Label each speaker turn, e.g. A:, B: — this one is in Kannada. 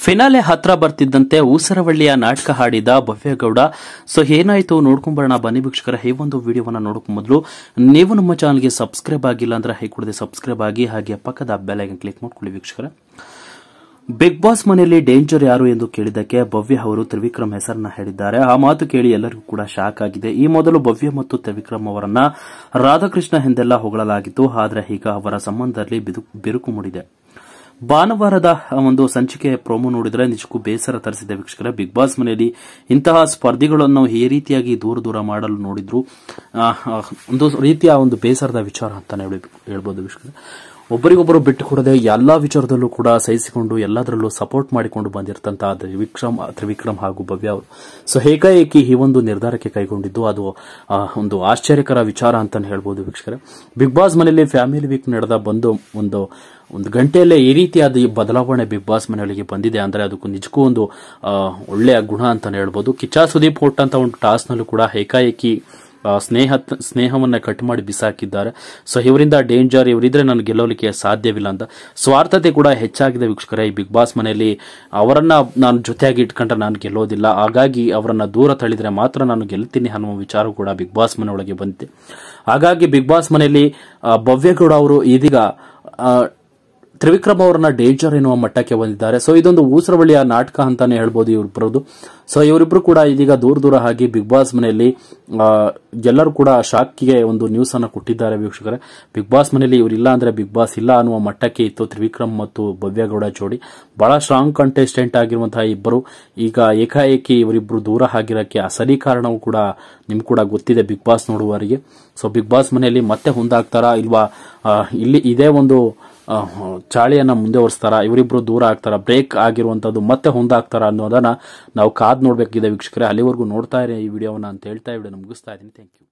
A: ಫಿನಾಲೆ ಹತ್ರ ಬರ್ತಿದ್ದಂತೆ ಊಸರವಳ್ಳಿಯ ನಾಟಕ ಹಾಡಿದ ಭವ್ಯಗೌಡ. ಸೊ ಏನಾಯ್ತು ನೋಡ್ಕೊಂಬರೋಣ ಬನ್ನಿ ವೀಕ್ಷಕರ. ಈ ಒಂದು ವಿಡಿಯೋವನ್ನ ನೋಡೋಕೆ ಮೊದಲು ನೀವು ನಮ್ಮ ಚಾನಲ್ಗೆ ಸಬ್ಸ್ಕ್ರೈಬ್ ಆಗಿಲ್ಲ ಅಂದ್ರೆ ಹೈ ಕೂಡದೆ ಸಬ್ಸ್ಕ್ರೈಬ್ ಆಗಿ, ಹಾಗೆ ಪಕ್ಕದ ಬೆಲ್ ಐಕಾನ್ ಕ್ಲಿಕ್ ಮಾಡ್ಕೊಳ್ಳಿ ವೀಕ್ಷಕರ. ಬಿಗ್ ಬಾಸ್ ಮನೆಯಲ್ಲಿ ಡೇಂಜರ್ ಯಾರು ಎಂದು ಕೇಳಿದ್ದಕ್ಕೆ ಭವ್ಯ ಅವರು ತ್ರಿವಿಕ್ರಮ್ ಹೆಸರನ್ನ ಹೇಳಿದ್ದಾರೆ. ಆ ಮಾತು ಕೇಳಿ ಎಲ್ಲರಿಗೂ ಕೂಡ ಶಾಕ್ ಆಗಿದೆ. ಈ ಮೊದಲು ಭವ್ಯ ಮತ್ತು ತ್ರಿವಿಕ್ರಮ್ ಅವರನ್ನ ರಾಧಾಕೃಷ್ಣ ಎಂದೆಲ್ಲ ಹೊಗಳಲಾಗಿತ್ತು. ಆದರೆ ಈಗ ಅವರ ಸಂಬಂಧದಲ್ಲಿ ಬಿರುಕು ಮೂಡಿದೆ. ಭಾನುವಾರದ ಒಂದು ಸಂಚಿಕೆ ಪ್ರೋಮೋ ನೋಡಿದ್ರೆ ನಿಜಕ್ಕೂ ಬೇಸರ ತರಿಸಿದೆ ವೀಕ್ಷಕರೇ. ಬಿಗ್ ಬಾಸ್ ಮನೆಯಲ್ಲಿ ಇಂತಹ ಸ್ಪರ್ಧಿಗಳನ್ನು ಈ ರೀತಿಯಾಗಿ ದೂರ ಮಾಡಲು ನೋಡಿದ್ರು ಒಂದು ರೀತಿಯ ಒಂದು ಬೇಸರದ ವಿಚಾರ ಅಂತಾನೆ ಹೇಳ್ಬೋದು ವೀಕ್ಷಕರೇ. ಒಬ್ಬರಿಗೊಬ್ಬರು ಬಿಟ್ಟು ಕೊಡದೆ ಎಲ್ಲಾ ವಿಚಾರದಲ್ಲೂ ಕೂಡ ಸಹಿಸಿಕೊಂಡು ಎಲ್ಲದರಲ್ಲೂ ಸಪೋರ್ಟ್ ಮಾಡಿಕೊಂಡು ಬಂದಿರತಂತಹ ತ್ರಿವಿಕ್ರಮ್ ಹಾಗೂ ಭವ್ಯ ಅವರು ಸೊ ಏಕಾಏಕಿ ಈ ಒಂದು ನಿರ್ಧಾರಕ್ಕೆ ಕೈಗೊಂಡಿದ್ದು ಅದು ಒಂದು ಆಶ್ಚರ್ಯಕರ ವಿಚಾರ ಅಂತಾನೆ ಹೇಳ್ಬೋದು ವೀಕ್ಷಕರೇ. ಬಿಗ್ ಬಾಸ್ ಮನೆಯಲ್ಲಿ ಫ್ಯಾಮಿಲಿ ವೀಕ್ ನಡೆದ ಒಂದು ಗಂಟೆಯಲ್ಲೇ ಈ ರೀತಿಯಾದ ಬದಲಾವಣೆ ಬಿಗ್ ಬಾಸ್ ಮನೆಯೊಳಗೆ ಬಂದಿದೆ ಅಂದ್ರೆ ಅದಕ್ಕೂ ನಿಜಕ್ಕೂ ಒಂದು ಒಳ್ಳೆಯ ಗುಣ ಅಂತಾನೆ ಹೇಳ್ಬೋದು. ಕಿಚ್ಚ ಸುದೀಪ್ ಕೊಟ್ಟಂತ ಒಂದು ಟಾಸ್ಕ್ ನಲ್ಲೂ ಕೂಡ ಏಕಾಏಕಿ ಸ್ನೇಹವನ್ನ ಕಟ್ ಮಾಡಿ ಬಿಸಾಕಿದ್ದಾರೆ. ಸೊ ಇವರಿಂದ ಡೇಂಜರ್, ಇವರಿದ್ರೆ ನಾನು ಗೆಲ್ಲೋಲಿಕ್ಕೆ ಸಾಧ್ಯವಿಲ್ಲ ಅಂತ ಸ್ವಾರ್ಥತೆ ಕೂಡ ಹೆಚ್ಚಾಗಿದೆ ವೀಕ್ಷಕರೇ. ಈ ಬಿಗ್ ಬಾಸ್ ಮನೆಯಲ್ಲಿ ಅವರನ್ನ ನಾನು ಜೊತೆಯಾಗಿ ಇಟ್ಕೊಂಡ್ರೆ ನಾನು ಗೆಲ್ಲೋದಿಲ್ಲ, ಹಾಗಾಗಿ ಅವರನ್ನ ದೂರ ತಳ್ಳಿದ್ರೆ ಮಾತ್ರ ನಾನು ಗೆಲ್ತೀನಿ ಅನ್ನುವ ವಿಚಾರ ಕೂಡ ಬಿಗ್ ಬಾಸ್ ಮನೆ ಒಳಗೆ ಬಂದಿದೆ. ಹಾಗಾಗಿ ಬಿಗ್ ಬಾಸ್ ಮನೆಯಲ್ಲಿ ಭವ್ಯಗೌಡ ಅವರು ಇದೀಗ ತ್ರಿವಿಕ್ರಮ್ ಅವರನ್ನ ಡೇಂಜರ್ ಎನ್ನುವ ಮಟ್ಟಕ್ಕೆ ಬಂದಿದ್ದಾರೆ. ಸೊ ಇದೊಂದು ಊಸರವಳ್ಳಿಯ ನಾಟಕ ಅಂತಾನೆ ಹೇಳ್ಬೋದು ಇವರಿಬ್ಬರದು. ಸೊ ಇವರಿಬ್ರು ಕೂಡ ಇದೀಗ ದೂರ ಆಗಿ ಬಿಗ್ ಬಾಸ್ ಮನೆಯಲ್ಲಿ ಎಲ್ಲರೂ ಕೂಡ ಶಾಕ್ಗೆ ಒಂದು ನ್ಯೂಸ್ ಅನ್ನು ಕೊಟ್ಟಿದ್ದಾರೆ ವೀಕ್ಷಕರೇ. ಬಿಗ್ ಬಾಸ್ ಮನೆಯಲ್ಲಿ ಇವರಿಲ್ಲ ಅಂದ್ರೆ ಬಿಗ್ ಬಾಸ್ ಇಲ್ಲ ಅನ್ನುವ ಮಟ್ಟಕ್ಕೆ ಇತ್ತು ತ್ರಿವಿಕ್ರಮ್ ಮತ್ತು ಭವ್ಯಗೌಡ ಜೋಡಿ. ಬಹಳ ಸ್ಟ್ರಾಂಗ್ ಕಂಟೆಸ್ಟೆಂಟ್ ಆಗಿರುವಂತಹ ಇಬ್ಬರು ಈಗ ಏಕಾಏಕಿ ಇವರಿಬ್ರು ದೂರ ಆಗಿರೋಕ್ಕೆ ಅಸಲಿ ಕಾರಣವೂ ಕೂಡ ನಿಮ್ಗೆ ಕೂಡ ಗೊತ್ತಿದೆ ಬಿಗ್ ಬಾಸ್ ನೋಡುವವರಿಗೆ. ಸೊ ಬಿಗ್ ಬಾಸ್ ಮನೆಯಲ್ಲಿ ಮತ್ತೆ ಹೊಂದಾಗ್ತಾರಾ ಇಲ್ವಾ, ಇಲ್ಲಿ ಇದೇ ಒಂದು ಚಾಳಿಯನ್ನ ಮುಂದೆ ಒರೆಸ್ತಾರ, ಇವರಿಬ್ರು ದೂರ ಆಗ್ತಾರ, ಬ್ರೇಕ್ ಆಗಿರುವಂತದ್ದು ಮತ್ತೆ ಹೊಂದಾಗ್ತಾರ ಅನ್ನೋದನ್ನ ನಾವು ಕಾದ್ ನೋಡ್ಬೇಕಿದೆ ವೀಕ್ಷಕರೇ. ಅಲ್ಲಿವರೆಗೂ ನೋಡ್ತಾ ಇರಿ ಈ ವಿಡಿಯೋವನ್ನ ಅಂತ ಹೇಳ್ತಾ ವಿಡಿಯೋ ಮುಗಿಸ್ತಾ ಇದ್ದೀನಿ. Thank you.